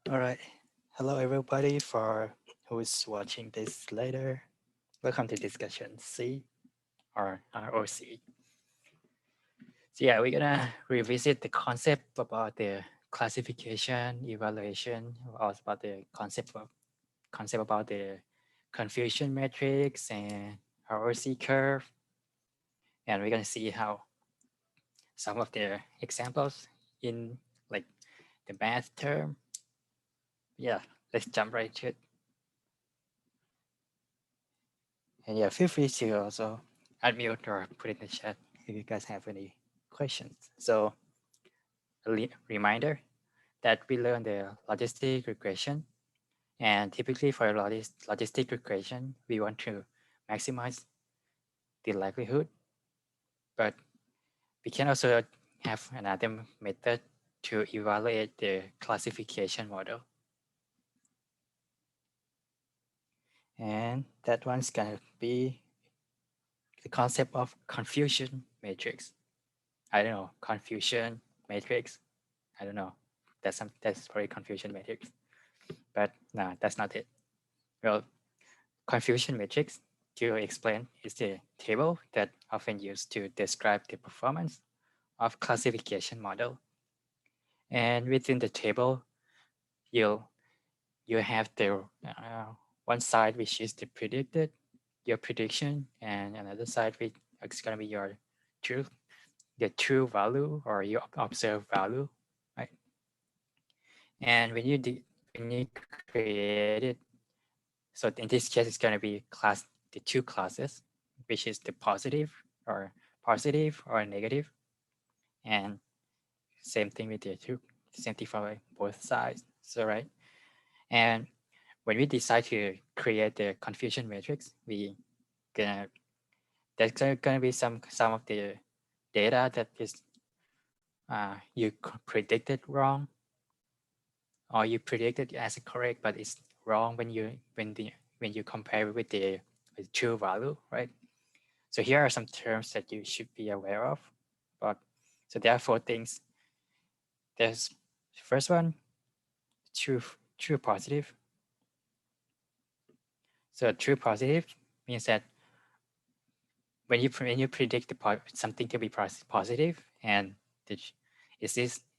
All right. Hello, everybody, for who's watching this later. Welcome to discussion C or ROC. So yeah, we're gonna revisit the concept about the classification, evaluation, also about the concept about the confusion matrix and ROC curve, and we're gonna see how some of the examples in like the math term. Yeah, let's jump right to it. And yeah, feel free to also unmute or put it in the chat if you guys have any questions. So a reminder that we learned the logistic regression. And typically for logistic regression, we want to maximize the likelihood, but we can also have another method to evaluate the classification model. And that one's gonna be the concept of confusion matrix. I don't know, confusion matrix. I don't know. That's probably confusion matrix, but no, that's not it. Well, confusion matrix, to explain, is the table that often used to describe the performance of classification model. And within the table, you'll you have the one side which is the predicted, your prediction, and another side which is going to be your true, the true value or your observed value, right? And when you create it, so in this case, it's going to be the two classes, which is the positive or negative, and same thing with the two, same thing for both sides. So right, and when we decide to create the confusion matrix, we gonna there's gonna be some of the data that is you predicted wrong, or you predicted as correct, but it's wrong when you compare it with true value, right? So here are some terms that you should be aware of. But so there are four things. There's first one, true positive. So true positive means that when you predict something to be positive, and it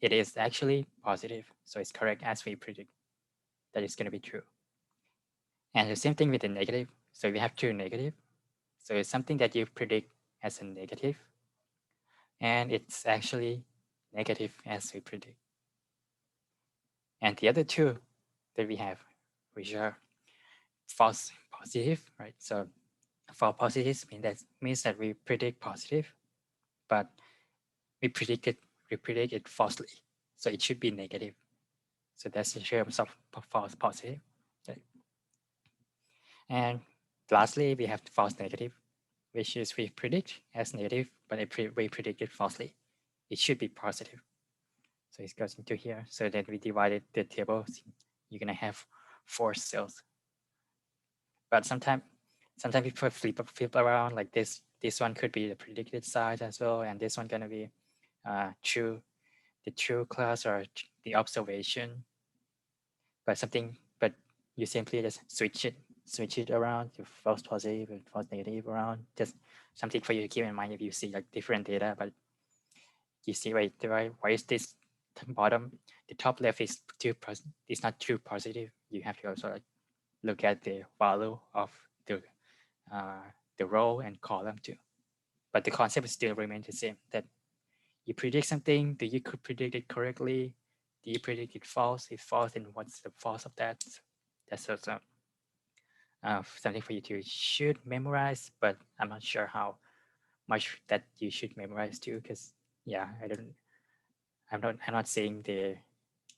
is actually positive, so it's correct as we predict that it's going to be true. And the same thing with the negative. So we have true negative. So it's something that you predict as a negative, and it's actually negative as we predict. And the other two that we have, which are false positive, right? So false positives means that we predict positive, but we predict it falsely. So it should be negative. So that's in terms of false positive. Okay. And lastly, we have false negative, which is we predict as negative, but we predict it falsely. It should be positive. So it goes into here. So then we divided the table. You're gonna have 4 cells. But sometimes people flip around like this. This one could be the predicted size as well, and this one gonna be true, the true class or the observation. But you simply just switch it around to false positive and false negative around. Just something for you to keep in mind if you see like different data. But you see right, why is this bottom? The top left is it's not too positive. You have to also like look at the value of the row and column too. But the concept still remains the same. That you predict something, do you could predict it correctly? Do you predict it false? If false, then what's the false of that? That's also something for you to should memorize, but I'm not sure how much that you should memorize too, because yeah, I'm not saying the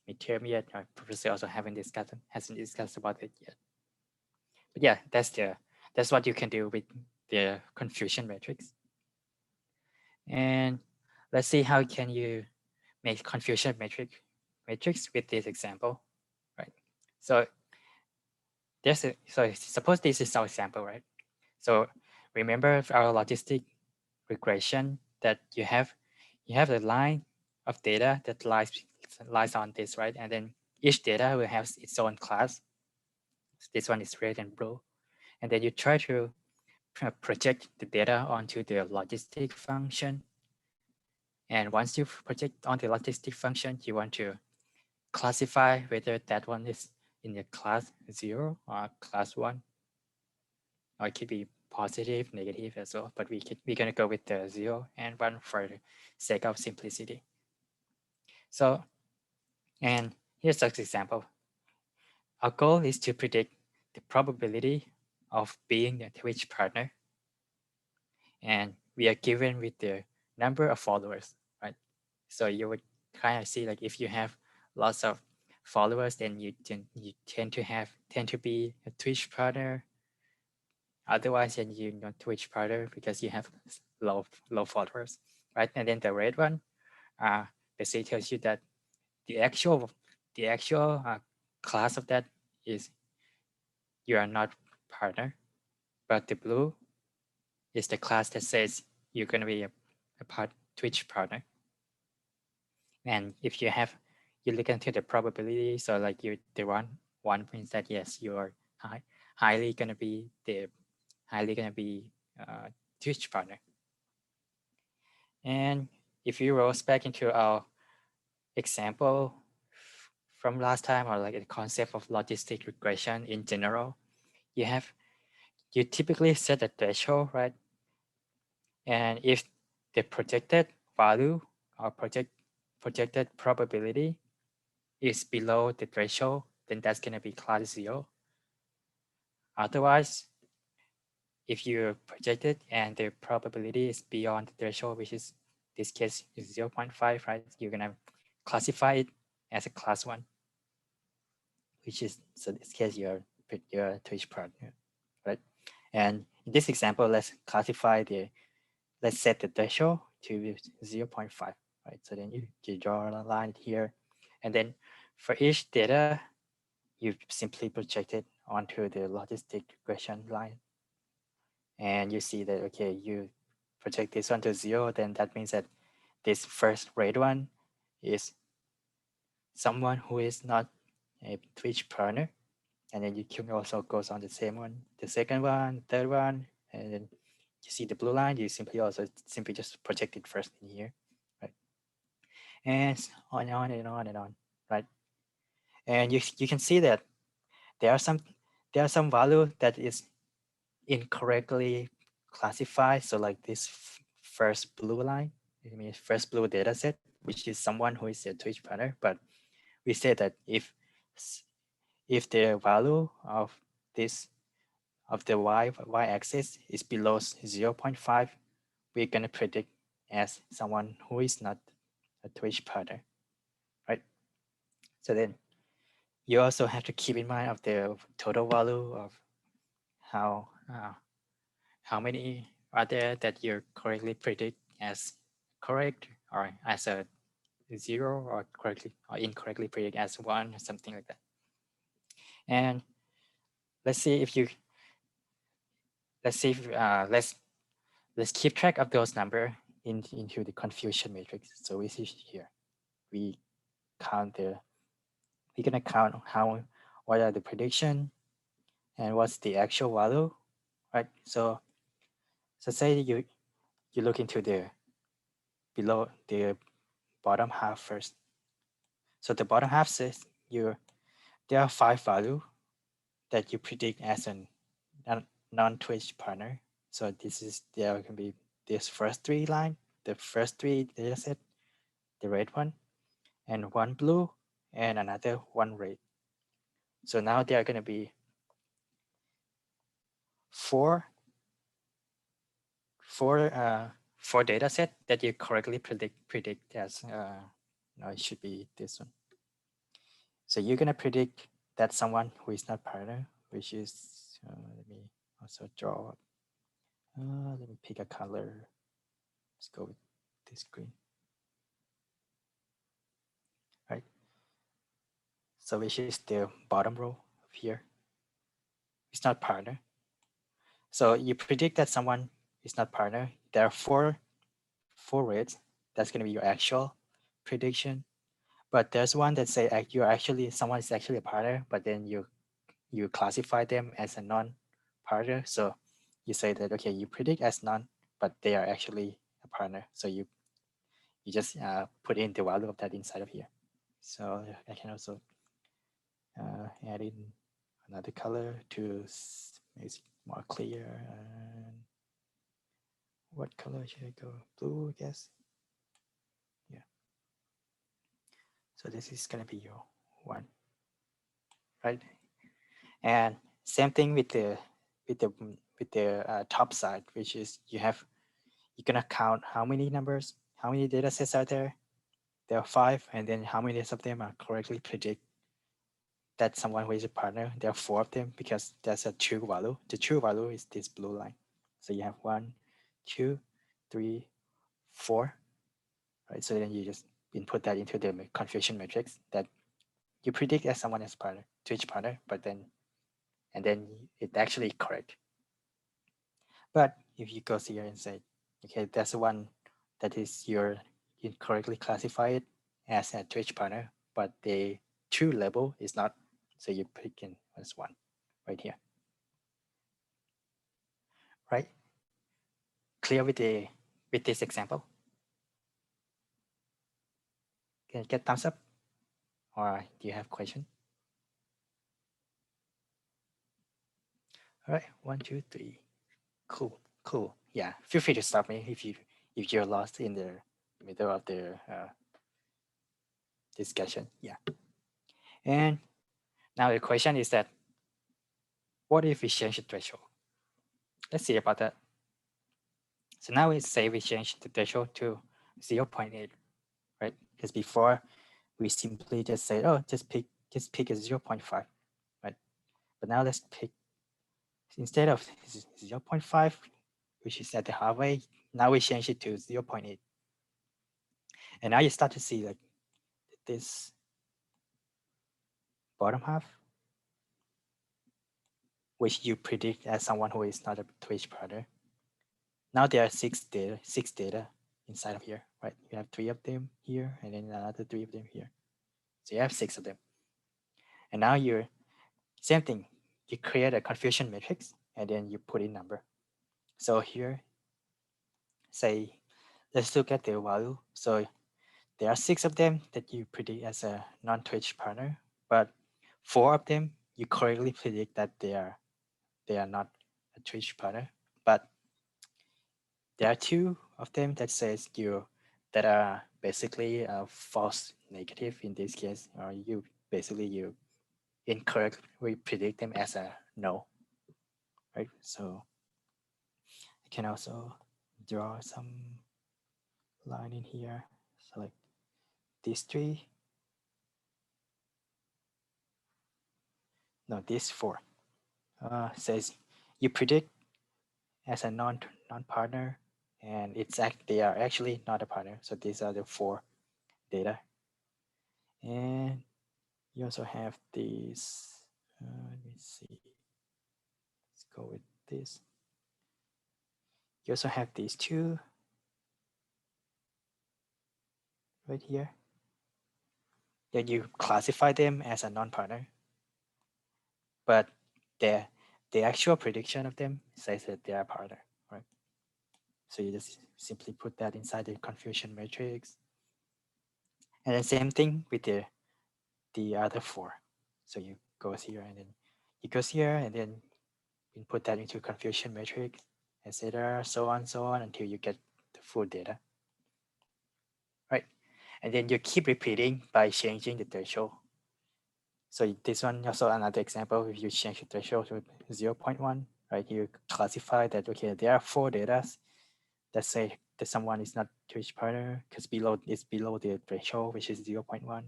midterm yet. Our professor also hasn't discussed about it yet. But yeah, that's what you can do with the confusion matrix. And let's see how can you make confusion matrix with this example, right? So so suppose this is our example, right? So remember our logistic regression that you have the line of data that lies on this, right? And then each data will have its own class. This one is red and blue. And then you try to project the data onto the logistic function. And once you project on the logistic function, you want to classify whether that one is in the class 0 or class 1. Or it could be positive, negative as well, but we're going to go with the 0 and 1 for the sake of simplicity. So, and here's an example. Our goal is to predict the probability of being a Twitch partner. And we are given with the number of followers, right? So you would kind of see like if you have lots of followers, then you tend to be a Twitch partner. Otherwise, then you're not Twitch partner because you have low followers, right? And then the red one basically tells you that the actual class of that is you are not partner, but the blue is the class that says you're going to be a Twitch partner. And if you look into the probability, so like the one means that yes, you are highly going to be Twitch partner. And if you roll back into our example from last time, or like the concept of logistic regression in general, you typically set a threshold, right? And if the projected value or projected probability is below the threshold, then that's going to be class 0. Otherwise, if you project it and the probability is beyond the threshold, which is this case is 0.5, right? You're going to classify it as a class 1, which is, so in this case, your Twitch partner, right? And in this example, let's set the threshold to 0.5, right? So then you draw a line here, and then for each data, you simply project it onto the logistic regression line. And you see that, okay, you project this one to 0, then that means that this first red one is someone who is not a Twitch partner. And then you can also goes on the same one, the second one, third one, and then you see the blue line, you simply just project it first in here, right? And on and on and on and on, right? And you can see that there are some value that is incorrectly classified. So like this first blue line, I mean first blue data set, which is someone who is a Twitch partner, but we say that if the value of the y-axis is below 0.5, we're going to predict as someone who is not a Twitch partner, right? So then you also have to keep in mind of the total value of how many are there that you correctly predict as correct, or as a 0, or incorrectly predict as 1, or something like that. And let's keep track of those numbers into the confusion matrix. So we see here, we're gonna count what are the prediction and what's the actual value, right? So say you look into the below the bottom half first. So the bottom half says there are 5 values that you predict as a non-Twitch partner. So there can be this first 3 line, the first 3 data set, the red one, and 1 blue, and another 1 red. So now there are going to be 4 data set that you correctly predict as no, it should be this one. So you're going to predict that someone who is not partner, which is let me also draw up. Let me pick a color. Let's go with this green. Right. So which is the bottom row here. It's not partner. So you predict that someone is not partner. There are four reds. That's going to be your actual prediction. But there's one that say you're actually, someone is actually a partner, but then you classify them as a non-partner. So you say that, okay, you predict as none, but they are actually a partner. So you just put in the value of that inside of here. So I can also add in another color to make it more clear. And what color should I go? Blue, I guess. Yeah. So this is gonna be your one, right? And same thing with the top side, which is you're gonna count how many numbers, how many data sets are there. There are 5, and then how many of them are correctly predict that someone who is a partner. There are 4 of them because there's a true value. The true value is this blue line. So you have 1, 2, 3, 4, right? So then you just input that into the confusion matrix that you predict as someone as partner to each partner, but then it's actually correct. But if you go here and say, okay, that's one that is you incorrectly classified as a Twitch partner, but the true label is not. So you pick in as one right here. Right? Clear with this example? Can you get thumbs up? Or do you have question? All right, 1, 2, 3. Cool. Yeah, feel free to stop me if you're lost in the middle of the discussion. Yeah. And now the question is that, what if we change the threshold? Let's see about that. So now we say we change the threshold to 0.8, right? Because before we simply just say, oh, just pick a 0.5, right? But now let's pick, instead of 0.5, which is at the halfway, now we change it to 0.8. And now you start to see like this bottom half, which you predict as someone who is not a Twitch partner. Now there are 6 data inside of here, right? You have 3 of them here, and then another 3 of them here. So you have 6 of them. And now you're, same thing, you create a confusion matrix, and then you put in number. So here, say, let's look at the value. So there are 6 of them that you predict as a non-Twitch partner, but 4 of them you correctly predict that they are not a Twitch partner. But there are 2 of them that says that are basically a false negative in this case, or you incorrectly predict them as a no, right? So I can also draw some line in here. So like these 3, no, these 4 says you predict as a non-partner, and they are actually not a partner. So these are the 4 data. And you also have these, let me see, let's go with this. You also have these 2 right here. Then you classify them as a non-partner, but the actual prediction of them says that they are partner, right? So you just simply put that inside the confusion matrix. And then same thing with the other 4. So you goes here, and then it goes here, and then you put that into confusion matrix, etc. So on until you get the full data, right? And then you keep repeating by changing the threshold. So this one also another example. If you change the threshold to 0.1, right? You classify that, okay, there are 4 data that say that someone is not Twitch partner because it's below the threshold, which is 0.1.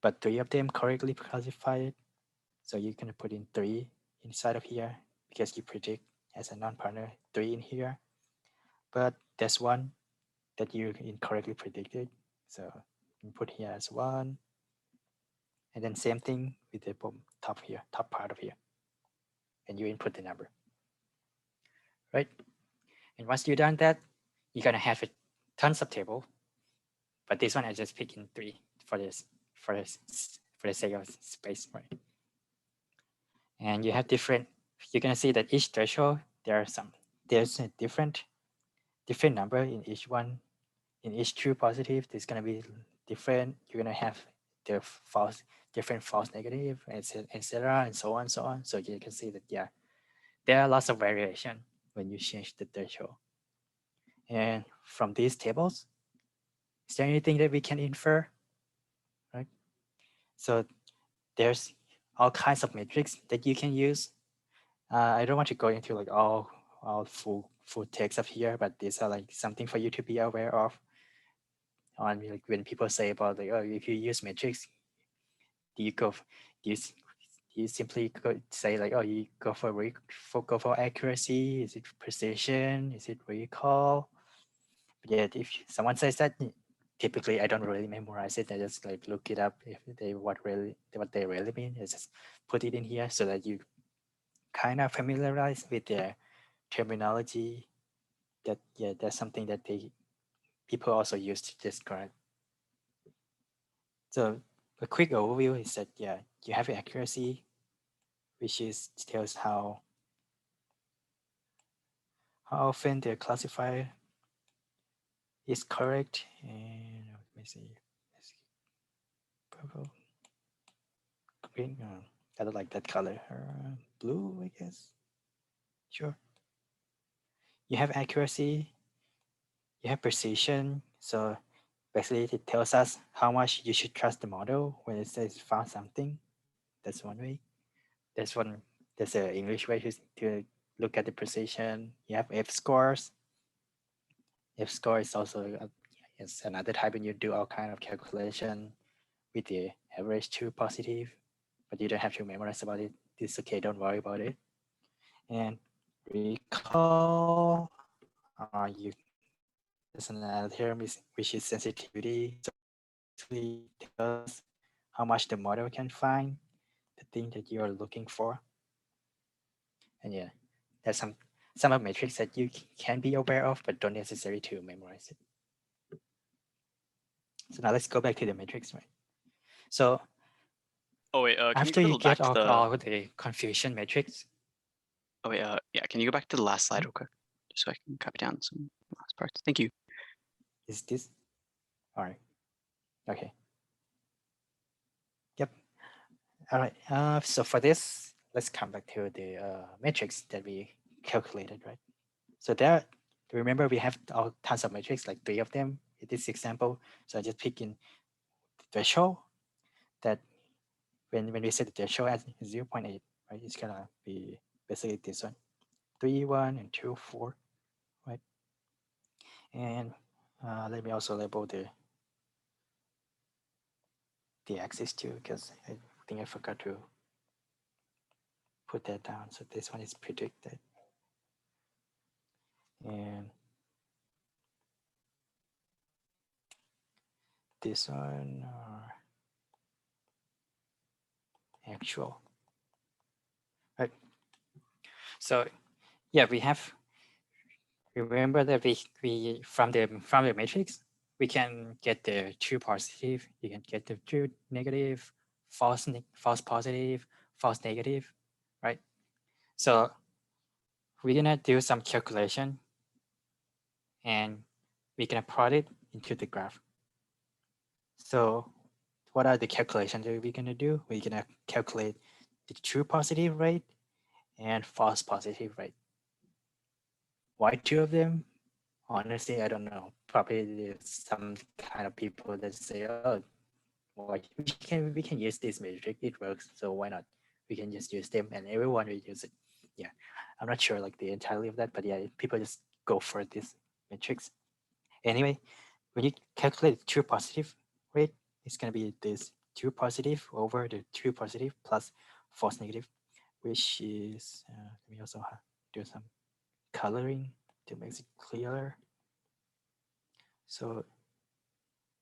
But 3 of them correctly classified. So you're gonna put in 3 inside of here because you predict as a non-partner 3 in here. But there's 1 that you incorrectly predicted. So you put here as 1. And then same thing with the top here, top part of here. And you input the number, right? And once you've done that, you're gonna have tons of table. But this one I just pick in 3 for this for the sake of space, right? And you have different. You're gonna see that each threshold there's a different number in each one. In each true positive, there's gonna be different. You're gonna have the different false negative, etc., and so on, so on. So you can see that there are lots of variation when you change the threshold. And from these tables, is there anything that we can infer? Right. So there's all kinds of metrics that you can use. I don't want to go into like all full text of here, but these are like something for you to be aware of. On like when people say about like, oh, if you use metrics, do you simply say like, oh, you go for accuracy? Is it precision? Is it recall? But yeah, if someone says that, typically I don't really memorize it. I just like look it up if what they really mean. I just put it in here so that you kind of familiarize with their terminology. That's something that people also use to describe. So a quick overview is that you have accuracy, which tells how often the classifier is correct. And let me see, purple, green. I don't like that color. Blue, I guess. Sure. You have accuracy. You have precision. So basically, it tells us how much you should trust the model when it says found something. That's one way. There's an English way to look at the precision. You have F scores. F score is also it's another type when you do all kind of calculation with the average true positive, but you don't have to memorize about it. It's okay, don't worry about it. And recall, there's another term which is sensitivity. So basically tells us how much the model can find the thing that you are looking for. And yeah, there's some of metrics that you can be aware of, but don't necessarily to memorize it. So now let's go back to the metrics, right? So after you get all the confusion metrics. Oh wait, yeah, can you go back to the last slide real quick, just so I can copy down some last parts? Thank you. Is this? All right. Okay. Yep. All right. So for this, let's come back to the metrics that we calculated, right? So there, remember we have all tons of metrics, like 3 of them in this example. So I just pick in the threshold that when we set the threshold at 0.8, right, it's gonna be basically this one, 3, 1, and 2, 4, right? And let me also label the axis too, because I think I forgot to put that down. So this one is predicted. And this one actual, right? So yeah, we have, remember that we from the matrix, we can get the true positive, you can get the true negative, false positive, false negative, right? So we're gonna do some calculation and we're gonna plot it into the graph. So what are the calculations that we're gonna do? We're gonna calculate the true positive rate and false positive rate. Why 2 of them? Honestly, I don't know. Probably there's some kind of people that say, oh, well, we can use this metric, it works, so why not? We can just use them and everyone will use it. Yeah, I'm not sure like the entirety of that, but yeah, people just go for this metrics. Anyway, when you calculate the true positive rate, it's gonna be this true positive over the true positive plus false negative, which is, let me also do some coloring to make it clearer. So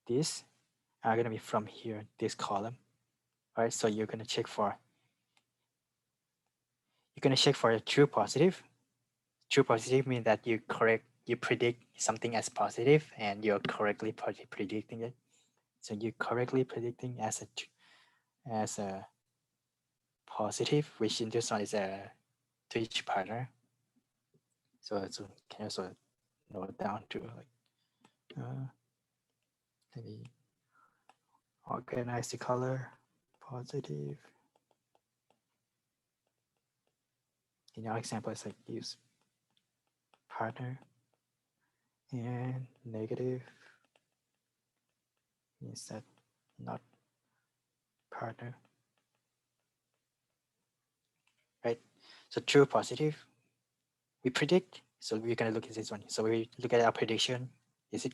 these are going to be from here, this column. All right, so you're going to check for a true positive. True positive means that you predict something as positive and you're correctly predicting it. So you're correctly predicting as a positive, which in this one is a to each partner. So can also note down to like maybe organize the color positive. In our example, it's like use partner, and negative means that not partner, right? So true positive, we predict. So we're gonna look at this one. So we look at our prediction. Is it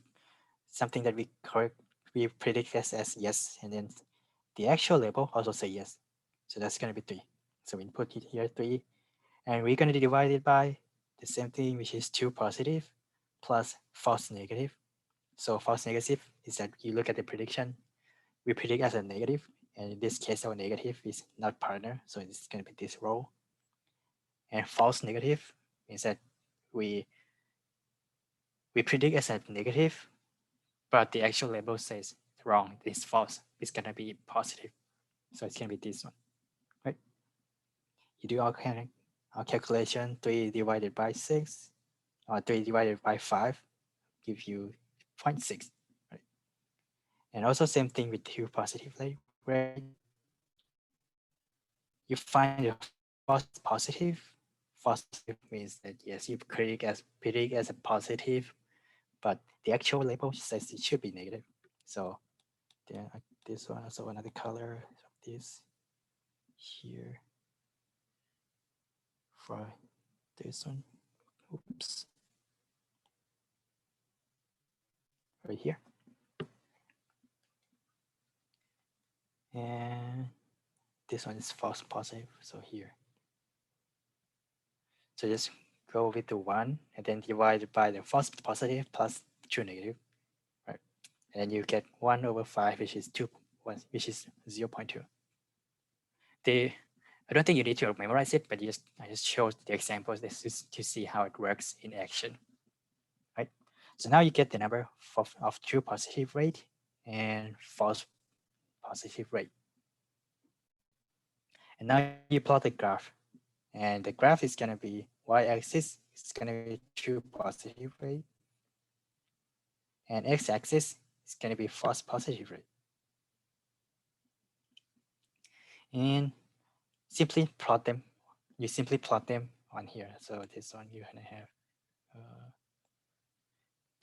something that we predict as yes, and then the actual label also say yes. So that's gonna be 3. So we put it here 3, and we're gonna divide it by the same thing, which is 2 positive plus false negative. So false negative is that you look at the prediction, we predict as a negative, and in this case our negative is not partner, so it's gonna be this row. And false negative means that we predict as a negative, but the actual label says wrong, it's false, it's gonna be positive. So it's gonna be this one, right? You do our calculation, 3 divided by 6, or 3 divided by 5, give you 0.6, right? And also same thing with 2 positive, right? You find a false positive. False positive means that yes, you predict as a positive, but the actual label says it should be negative. So then this one also another color of this here for this one. Oops. Right here. And this one is false positive, so here. So just go with the 1 and then divide it by the false positive plus true negative, right? And then you get 1 over 5, which is which is 0.2. I don't think you need to memorize it, but I just showed the examples to see how it works in action, right? So now you get the number of true positive rate and false positive rate. And now you plot the graph, and the graph is going to be y-axis is going to be true positive rate, and x-axis is going to be false positive rate. And simply plot them. You simply plot them on here. So this one you're going to have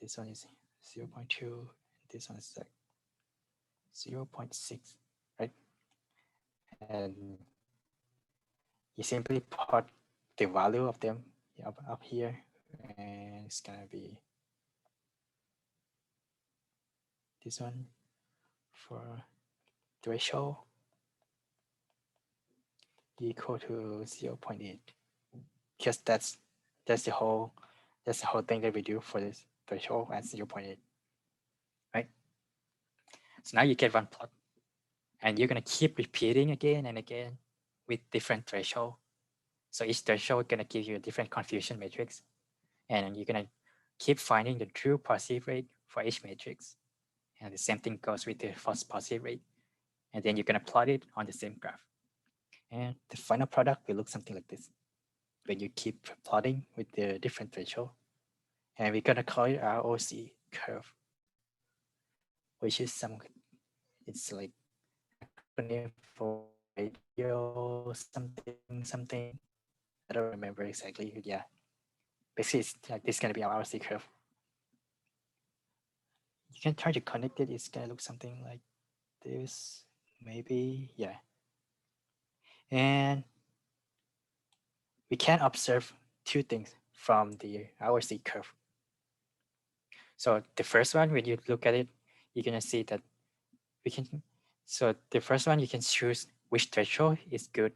this one is 0.2, this one is like 0.6, right? And you simply put the value of them up here, and it's gonna be this one for threshold equal to 0.8, because that's the whole thing that we do for this threshold at 0.8, right? So now you get one plot, and you're gonna keep repeating again and again with different threshold. So each threshold is gonna give you a different confusion matrix, and you're gonna keep finding the true positive rate for each matrix. And the same thing goes with the false positive rate. And then you're gonna plot it on the same graph. And the final product will look something like this when you keep plotting with the different threshold. And we're gonna call it ROC curve, which is it's like acronym for radio something. I don't remember exactly. Yeah, basically it's like this is gonna be our ROC curve. You can try to connect it. It's gonna look something like this, maybe. Yeah. And we can observe 2 things from the ROC curve. So the first one, when you look at it, you're gonna see that so the first one, you can choose which threshold is good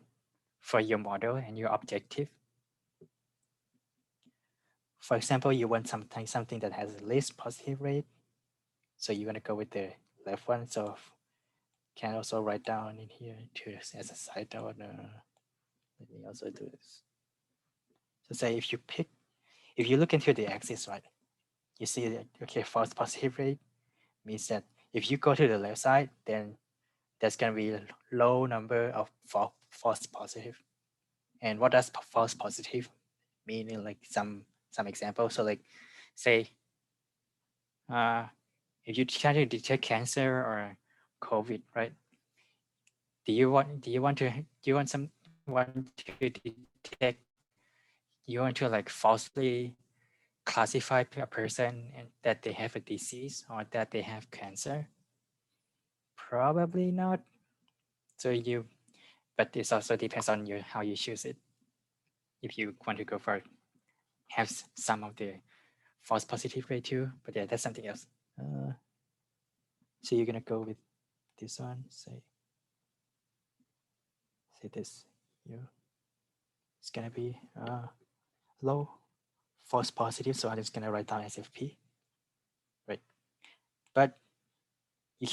for your model and your objective. For example, you want something that has the least positive rate. So you're gonna go with the left one. So can also write down in here as a side note. Let me also do this. So say if you look into the axis, right, you see that, okay, false positive rate means that if you go to the left side, then there's going to be a low number of false positive. And what does false positive mean in like some example? So like say if you try to detect cancer or COVID, right? Do you want to detect, you want to like falsely classify a person and that they have a disease or that they have cancer? Probably not. So but it also depends on how you choose it. If you want to go for have some of the false positive rate too, but yeah, that's something else. So you're gonna go with this one, say this here. It's gonna be low false positive, so I'm just gonna write down SFP, right? But you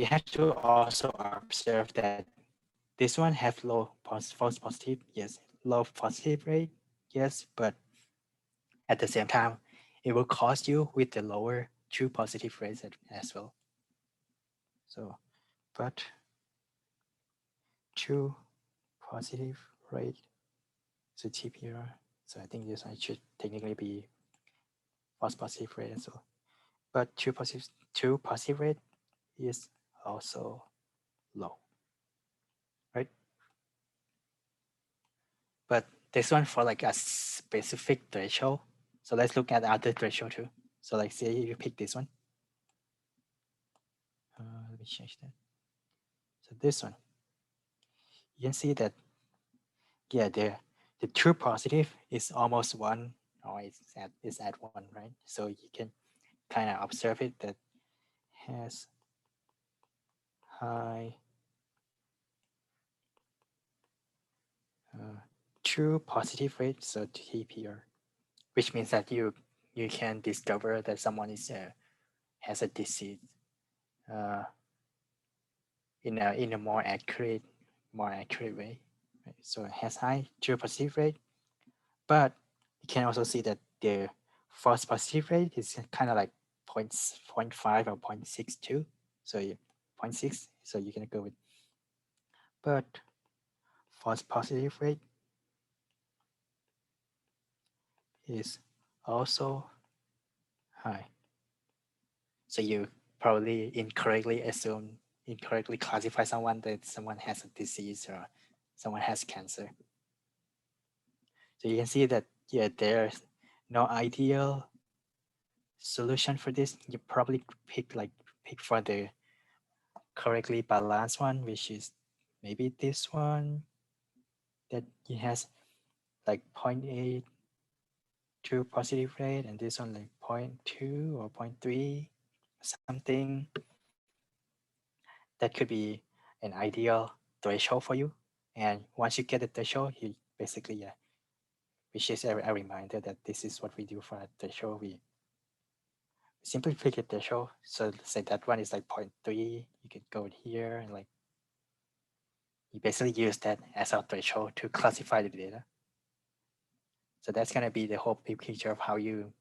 have to also observe that this one have low false positive, yes, low positive rate, yes, but at the same time, it will cost you with the lower true positive rates as well. So, but true positive rate, so TPR. So I think this one should technically be false positive rate as well. But true positive rate is also low, right? But this one for like a specific threshold. So let's look at other threshold too. So like say you pick this one. Let me change that. So this one, you can see that, yeah, the true positive is almost 1, or it's at 1, right? So you can kind of observe it that has high true positive rate, so TPR, which means that you can discover that someone has a disease in a more accurate way, right? So it has high true positive rate, but you can also see that the false positive rate is kind of like 0.5 or 0.62. So 0.6. So you're gonna go with, but false positive rate is also high. So you probably incorrectly classify someone that someone has a disease or someone has cancer. So you can see that, yeah, there's no ideal solution for this. You probably pick for the correctly balanced one, which is maybe this one that it has like 0.8 true positive rate, and this one like 0.2 or 0.3 something. That could be an ideal threshold for you. And once you get the threshold, you basically, yeah, which is a reminder that this is what we do for a threshold. We simply pick a threshold. So say that one is like 0.3, you can go here and like, you basically use that as our threshold to classify the data. So that's gonna be the whole big picture of how you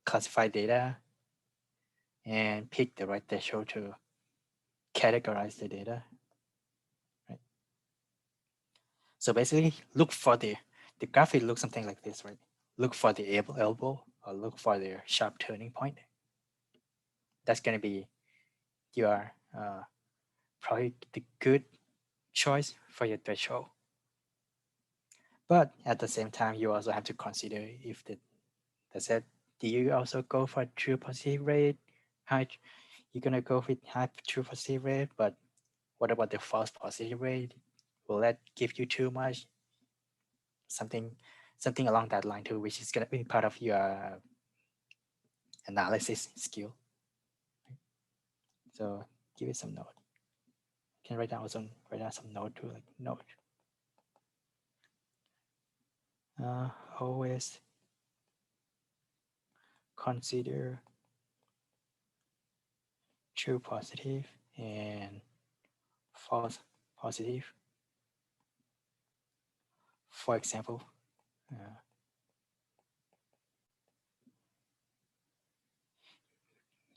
classify data and pick the right threshold to categorize the data, right? So basically look for the graphic looks something like this, right? Look for the elbow or look for the sharp turning point. That's gonna be your probably the good choice for your threshold. But at the same time, you also have to consider if do you also go for true positive rate? You're gonna go with high true positive rate, but what about the false positive rate? Will that give you too much? Something along that line too, which is gonna be part of your analysis skill. So give it some note. You can write down some note too, like note. Always consider true positive and false positive. For example,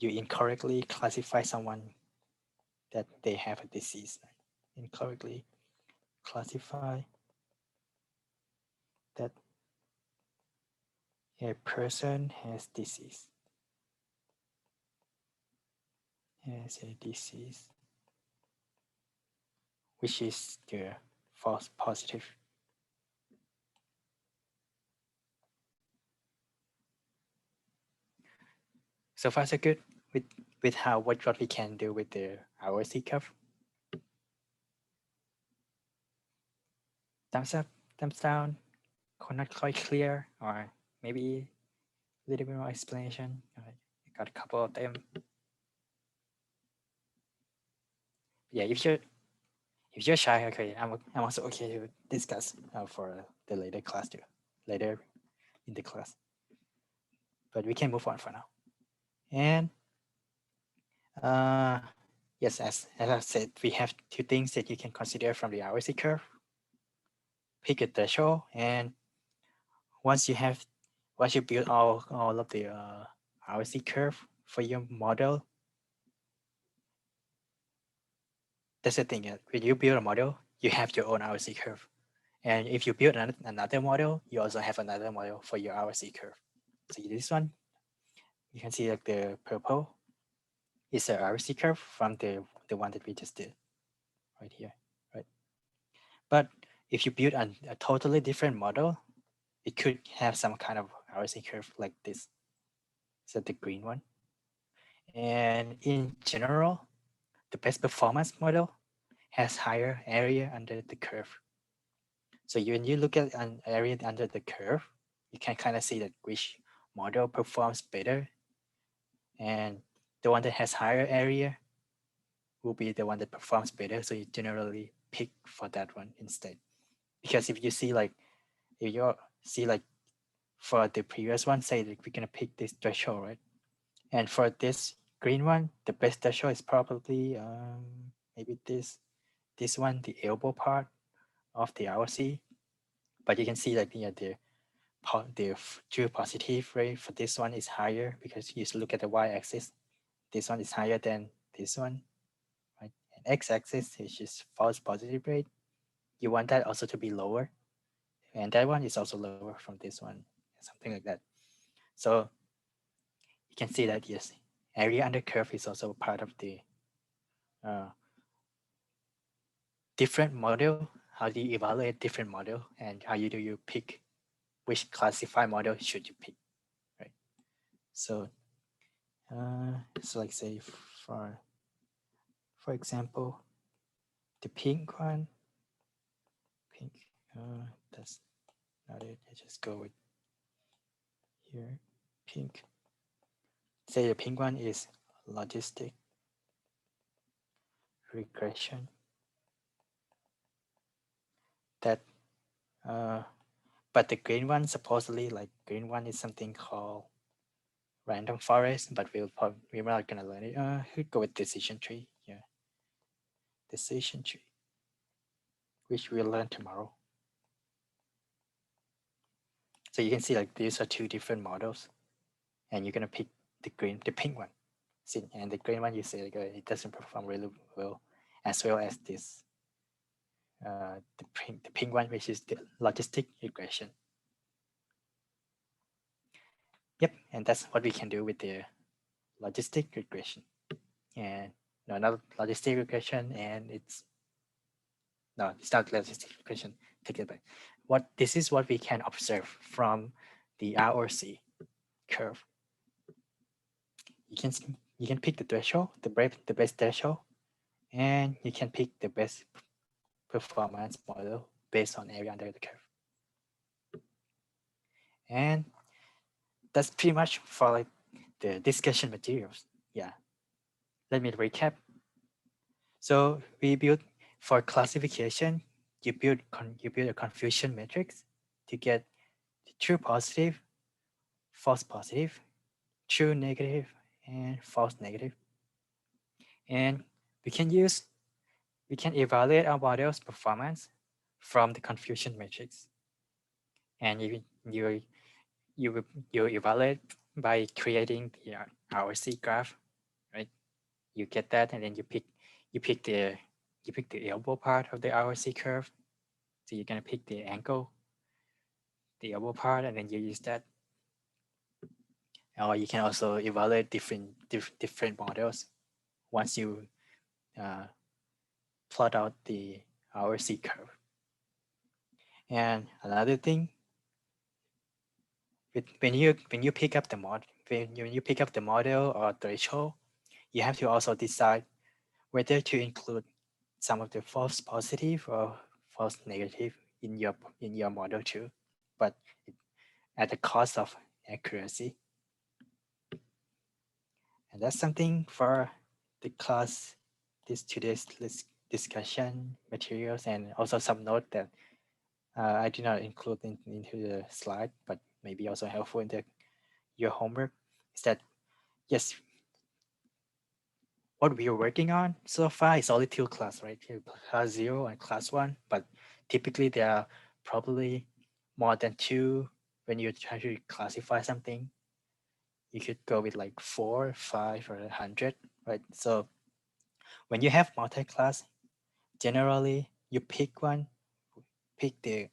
you incorrectly classify someone that they have a disease. Incorrectly classify that a person has disease. Has a disease, which is the false positive. So far so good with how what we can do with the ROC curve. Thumbs up, thumbs down, not quite clear, or maybe a little bit more explanation. I got a couple of them. Yeah, if you're shy, okay, I'm also okay to discuss for the later class too, later in the class. But we can move on for now. And yes, as I said, we have two things that you can consider from the ROC curve. Pick a threshold, and once you build all of the ROC curve for your model, that's the thing. When you build a model, you have your own ROC curve. And if you build another model, you also have another model for your ROC curve. So this one, you can see like the purple is a ROC curve from the one that we just did right here, right? But if you build a totally different model, it could have some kind of ROC curve like this. So the green one. And in general, the best performance model has higher area under the curve. So when you look at an area under the curve, you can kind of see that which model performs better. And the one that has higher area will be the one that performs better. So you generally pick for that one instead. Because if you see like, if you see like for the previous one, say that we're gonna pick this threshold, right? And for this green one, the best threshold is probably maybe this one, the elbow part of the ROC. But you can see that the true positive rate for this one is higher because you look at the y-axis. This one is higher than this one, right? And x-axis is just false positive rate. You want that also to be lower, and that one is also lower from this one, something like that. So you can see that yes, area under curve is also part of the different model. How do you evaluate different model, and how do you pick which classified model should you pick, right? So so like say for example, the pink one, that's not it. I just go with here, pink. Say the pink one is logistic regression. That, but the green one supposedly, like green one is something called random forest, but we're not gonna learn it. We'll go with decision tree. Yeah, decision tree, which we'll learn tomorrow. So you can see like these are two different models, and you're gonna pick the pink one. See, and the green one you say like, it doesn't perform really well, as well as this the pink one, which is the logistic regression. Yep, and that's what we can do with the logistic regression. And no, not logistic regression, and it's not logistic regression. Take it back. This is what we can observe from the ROC curve. You can pick the threshold, the best threshold, and you can pick the best performance model based on area under the curve. And that's pretty much for like the discussion materials. Yeah. Let me recap. So we built for classification, you build a confusion matrix to get the true positive, false positive, true negative, and false negative. And we can evaluate our model's performance from the confusion matrix. And you evaluate by creating the ROC graph you get that, and then you pick the elbow part of the ROC curve. So you're gonna pick the angle, the elbow part, and then you use that. Or you can also evaluate different models once you plot out the ROC curve. And another thing, when you pick up the model or threshold, you have to also decide whether to include some of the false positive or false negative in your model too, but at the cost of accuracy. And that's something for the class, today's discussion materials, and also some note that I did not include into the slide, but maybe also helpful in your homework, is that yes, what we are working on so far is only two classes, right? Class 0 and class 1, but typically there are probably more than two. When you try to classify something, you could go with like 4, 5, or 100, right? So when you have multi-class, generally you pick the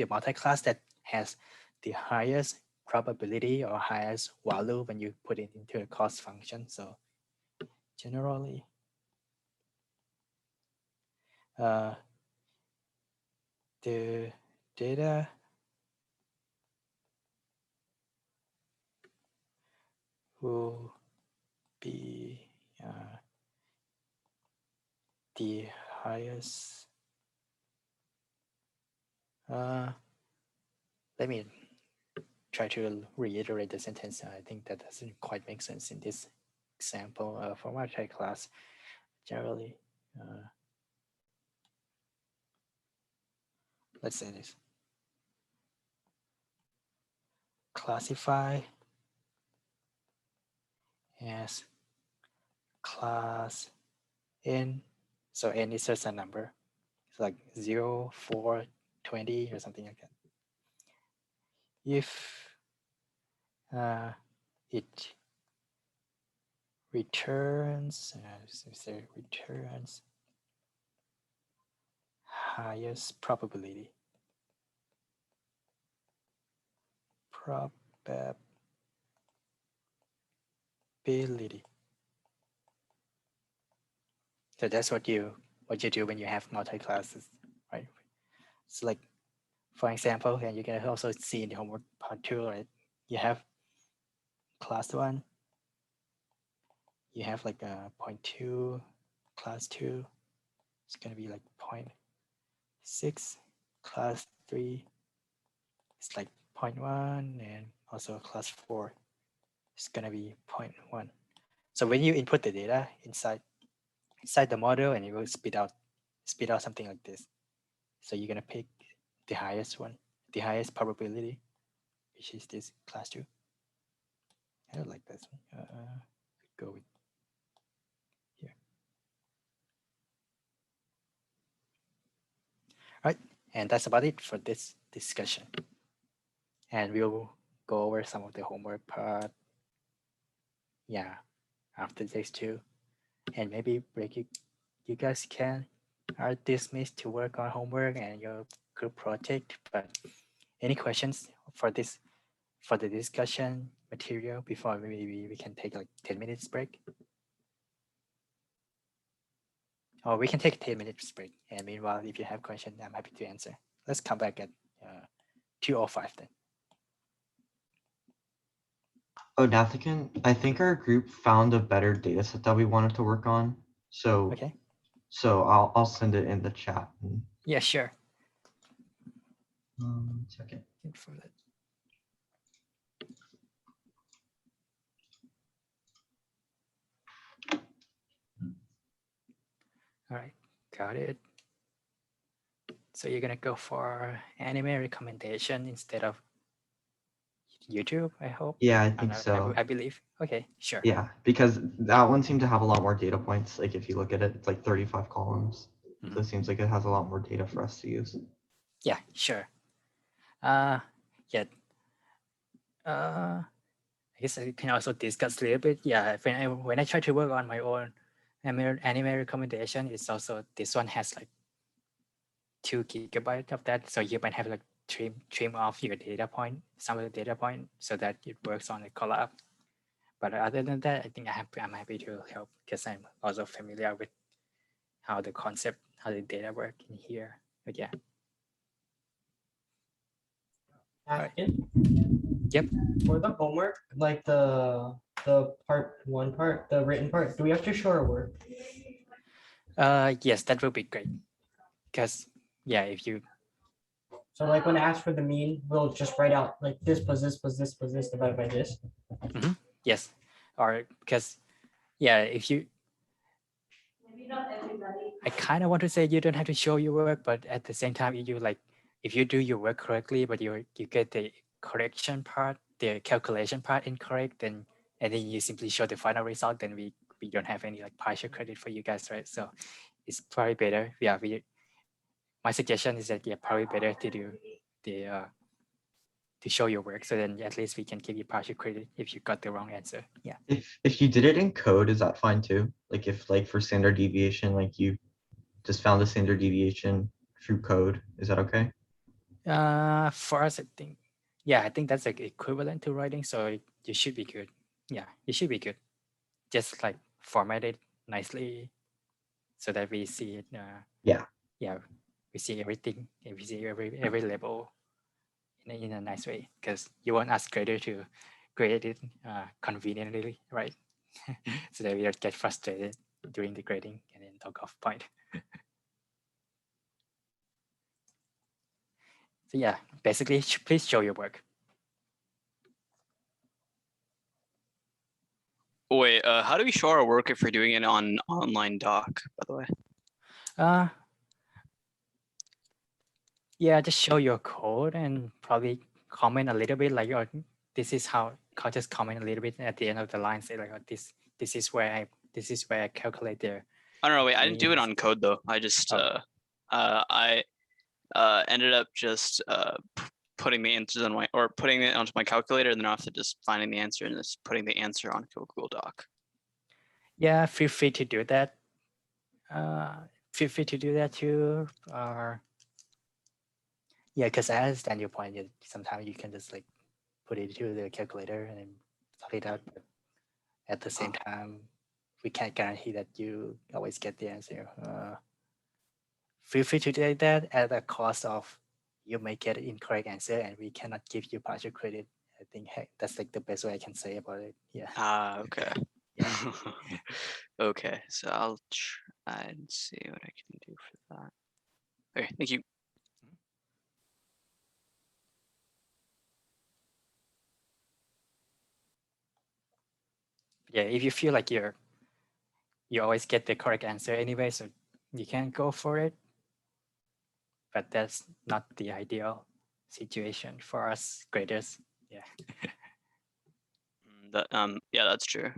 multi-class that has the highest probability or highest value when you put it into a cost function. So generally, the data will be the highest. Let me try to reiterate the sentence. I think that doesn't quite make sense in this example for multi-class. Generally, let's say this. Classify as class n. So n is just a number. It's like 0, 4, 20 or something like that. If it returns, highest probability. So that's what you do when you have multi-classes, right? So like, for example, and you can also see in the homework part 2, right? You have class 1, you have like a 0.2, class 2, it's gonna be like 0.6, class 3, it's like 0.1, and also class 4, it's gonna be 0.1. So when you input the data inside the model, and it will spit out something like this. So you're gonna pick the highest one, the highest probability, which is this class 2. I don't like this one. Go with here. All right, and that's about it for this discussion. And we'll go over some of the homework part. Yeah, after this too, and maybe break it. You guys are dismissed to work on homework and your group project. But any questions for the discussion material before maybe we can take like 10 minutes break? Or we can take a 10 minutes break. And meanwhile, if you have questions, I'm happy to answer. Let's come back at 2:05 then. Oh, Nathan, I think our group found a better data set that we wanted to work on. So Okay. So I'll send it in the chat. Yeah, sure. 1 second. For that. All right, got it. So you're gonna go for anime recommendation instead of YouTube, I hope. Yeah, I think so. I believe. Okay, sure. Yeah, because that one seemed to have a lot more data points. Like if you look at it, it's like 35 columns. Mm-hmm. So it seems like it has a lot more data for us to use. Yeah, sure. Yeah. I guess I can also discuss a little bit. Yeah, when I try to work on my own anime recommendation is also, this one has like 2 GB of that. So you might have like trim off your data point, some of the data point, so that it works on a collab. But other than that, I think I'm happy to help because I'm also familiar with how the concept, how the data work in here. But yeah. Right. Yep. For the homework, like the part 1 part, the written part, do we have to show our work? Yes, that will be great. Because yeah, if you So like when I ask for the mean, we'll just write out like this plus this plus this plus this divided by this. yes, or because yeah, if you, I kind of want to say you don't have to show your work, but at the same time, if you do your work correctly, but you get the correction part, the calculation part incorrect, then and then you simply show the final result, then we don't have any like partial credit for you guys, right? So it's probably better. Yeah, my suggestion is that yeah, probably better to do the to show your work, so then at least we can give you partial credit if you got the wrong answer. Yeah. If you did it in code, is that fine too? Like if like for standard deviation, like you just found the standard deviation through code, is that okay? For us, I think, yeah, I think that's like equivalent to writing, so you should be good. Yeah, you should be good. Just like format it nicely so that we see it. Yeah. Yeah, we see everything, and we see every level in a nice way, because you want us grader to grade it conveniently, right? So that we don't get frustrated during the grading and then talk off point. So yeah, basically, please show your work. Wait, how do we show our work if we're doing it on online doc, by the way? Yeah, just show your code and probably comment a little bit like, oh, this is how, just comment a little bit at the end of the line, say like, oh, this is where I calculate there. I don't know, wait, I didn't do it on code though. I just, I ended up just putting the answers on putting it onto my calculator, and then after just finding the answer and just putting the answer on Google Doc. Yeah, feel free to do that. Feel free to do that too. Or yeah, because I understand your point. Sometimes you can just like put it to the calculator and then sort it out. But at the same time, we can't guarantee that you always get the answer. Feel free to do that at the cost of you may get an incorrect answer and we cannot give you partial credit. I think that's like the best way I can say about it. Yeah. Okay. Yeah. Okay, so I'll try and see what I can do for that. Okay, thank you. Yeah, if you feel like you always get the correct answer anyway, so you can go for it. But that's not the ideal situation for us graders. Yeah. That yeah, that's true.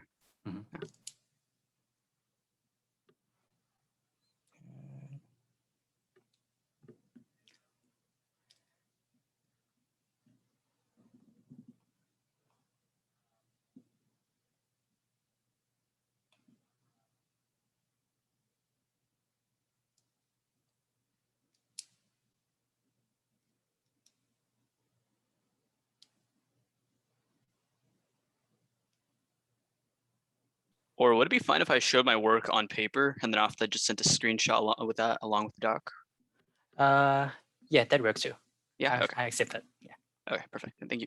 Or would it be fine if I showed my work on paper and then after just sent a screenshot with that along with the doc? Yeah, that works too. Yeah, okay. I accept that. Yeah. Okay, perfect. Thank you.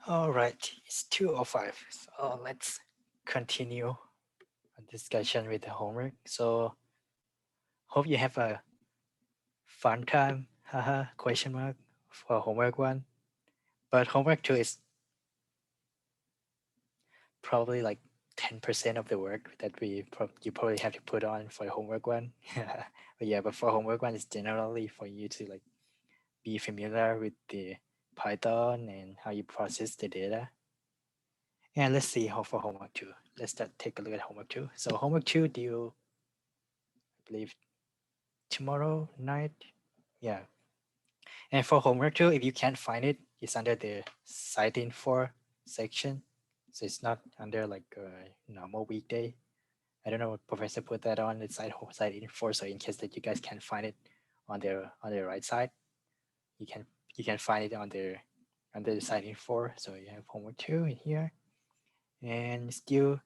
All right, it's 2:05. So let's continue our discussion with the homework. So hope you have a fun time, haha, question mark, for homework one. But homework two is probably like 10% of the work that you probably have to put on for the homework one. But yeah, but for homework one, it's generally for you to like be familiar with the Python and how you process the data. And let's see how for homework two. Let's take a look at homework two. So homework two due, I believe, tomorrow night. Yeah. And for homework two, if you can't find it, it's under the site info section. So it's not under like a normal weekday. I don't know what professor put that on the site info. So in case that you guys can't find it on the right side, you can find it on under the site info. So you have homework two in here, and still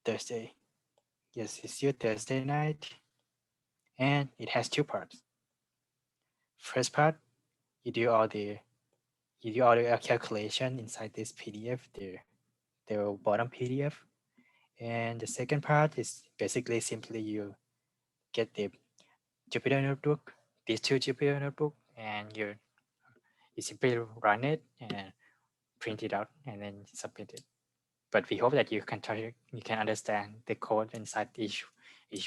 Thursday. Yes, it's still Thursday night, and it has two parts. First part, you do all the calculation inside this PDF, the bottom PDF, and the second part is basically simply you get the Jupyter notebook, these two Jupyter notebook, and you simply run it and print it out and then submit it. But we hope that you can understand the code inside each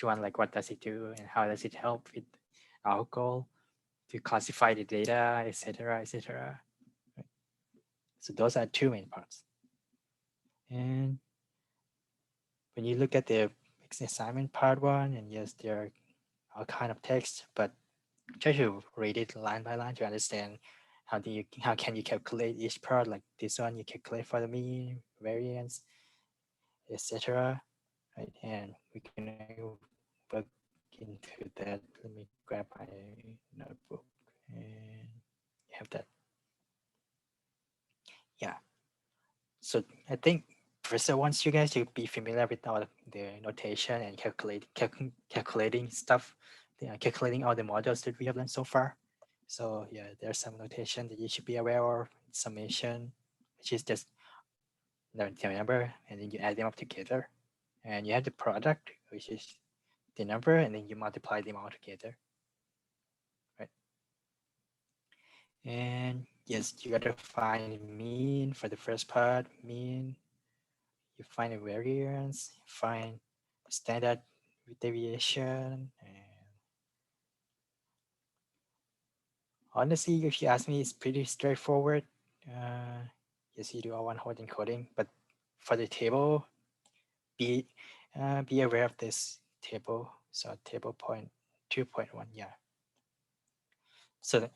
one, like what does it do and how does it help with our goal to classify the data, etc., etc. So those are two main parts. And when you look at the assignment part one, and yes, there are all kind of text, but try to read it line by line to understand how can you calculate each part. Like this one, you calculate for the mean, variance, etc. Right, and we can work into that. Let me grab my notebook and you have that. Yeah. So I think first I want you guys to be familiar with all the notation and calculating stuff, calculating all the models that we have done so far. So yeah, there's some notation that you should be aware of. Summation, which is just the number, and then you add them up together. And you have the product, which is the number, and then you multiply them all together. Right. And yes, you gotta find mean for the first part, mean. You find a variance, you find standard deviation, and honestly, if you ask me, it's pretty straightforward. Yes, you do all one-hot encoding, but for the table, be aware of this table. So table point 2.1, yeah. So I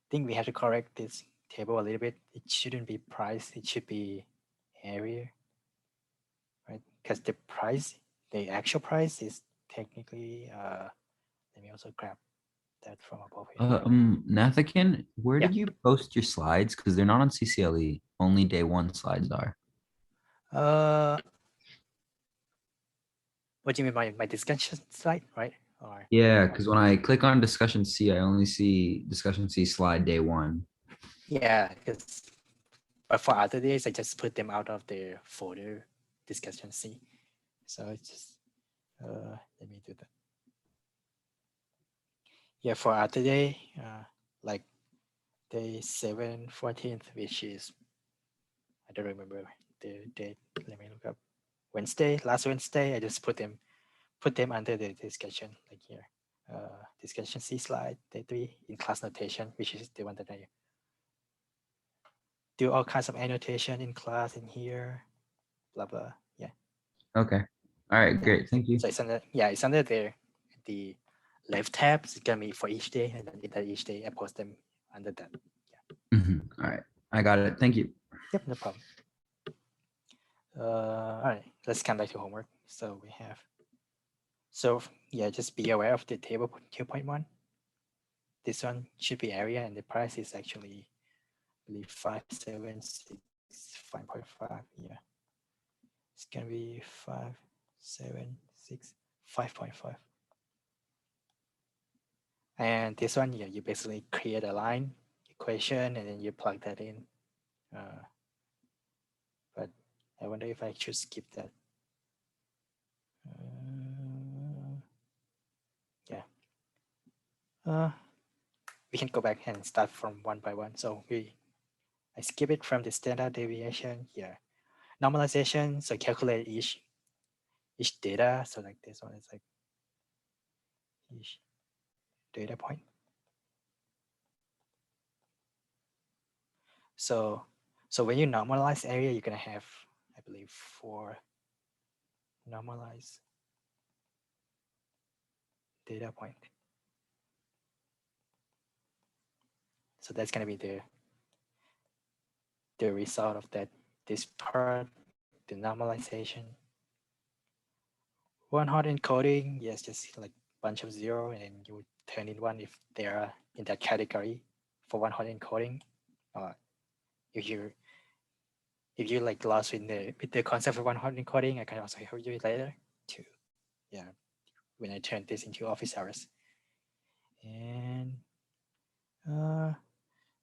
think we have to correct this table a little bit. It shouldn't be price, it should be area, right? Because the price, the actual price is technically, let me also grab that from above here. Nathakin, where Yeah. did you post your slides? Because they're not on CCLE. Only day one slides are. What do you mean by discussion slide, right? Or Yeah, because when I click on discussion C, I only see discussion C slide day one. yeah, because but for other days, I just put them out of the folder discussion C. So it's just let me do that. Yeah, for other day, like day 7, 14th, which is, I don't remember the date. Let me look up. Wednesday, last Wednesday, I just put them under the discussion, like here. Discussion C slide, day 3 in class notation, which is the one that I do all kinds of annotation in class in here, blah, blah. Yeah. Okay. All right, great. Thank you. So it's under, yeah, it's under there. The left tab is gonna be for each day, and then in that each day, I post them under that. Yeah. All right, I got it. Thank you. Yep, no problem. All right, let's come back to homework. So we have, so yeah, just be aware of the table 2.1. This one should be area, and the price is actually, I believe, 576, 5.5. Yeah, it's gonna be 576, 5.5. And this one, yeah, you basically create a line equation and then you plug that in. I wonder if I should skip that. Yeah. We can go back and start from one by one. So I skip it from the standard deviation here. Normalization, so calculate each data. So like this one is like each data point. So when you normalize area, you're gonna have, I believe, 4 normalized data point. So that's gonna be the result of that, this part, the normalization. One hot encoding, yes, just like bunch of 0, and then you would turn in 1 if they are in that category for one hot encoding. If you like lost with the concept of one hot encoding, I can also help you later too. Yeah, when I turn this into office hours. And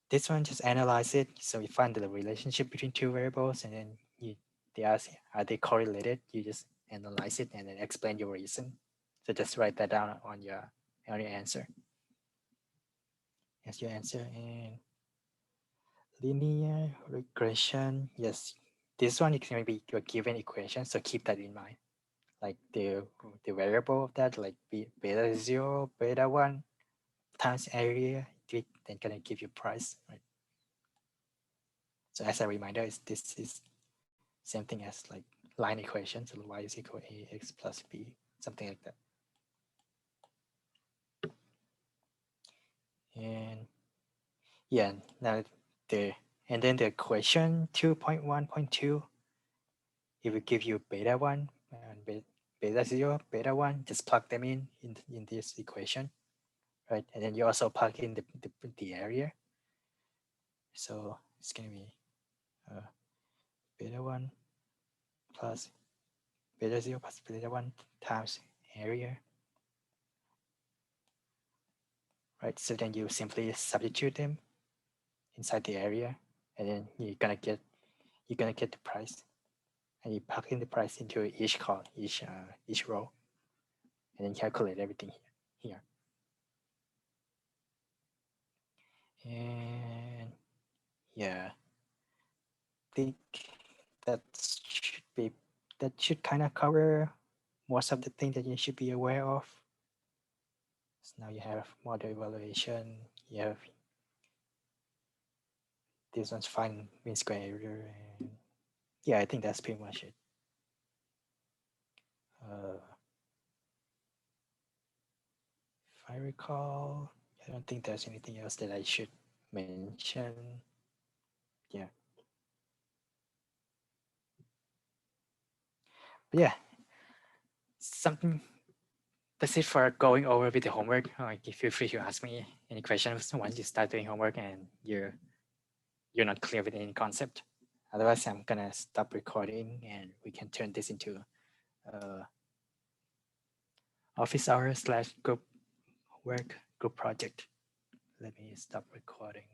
this one just analyze it. So we find the relationship between two variables, and then they ask, are they correlated? You just analyze it and then explain your reason. So just write that down on your answer. As your answer. And linear regression, yes, this one is going to be your given equation, so keep that in mind. Like the variable of that, like beta 0, beta 1 times area, then gonna give you price, right? So as a reminder, this is same thing as like line equation, so y is equal to ax plus b, something like that. And yeah, now and then the question 2.1.2, it will give you beta 1 and beta 0, beta 1, just plug them in this equation, right? And then you also plug in the area. So it's going to be beta 1 plus beta 0 plus beta 1 times area, right? So then you simply substitute them inside the area, and then you're gonna get the price, and you plug in the price into each column, each row, and then calculate everything here. And yeah, I think that should kind of cover most of the things that you should be aware of. So now you have model evaluation, you have this one's find mean square error, and yeah, I think that's pretty much it. If I recall, I don't think there's anything else that I should mention. Yeah. But yeah, something. That's it for going over with the homework. Feel free to ask me any questions once you start doing homework and you're not clear with any concept. Otherwise, I'm gonna stop recording and we can turn this into office hours / group work, group project. Let me stop recording.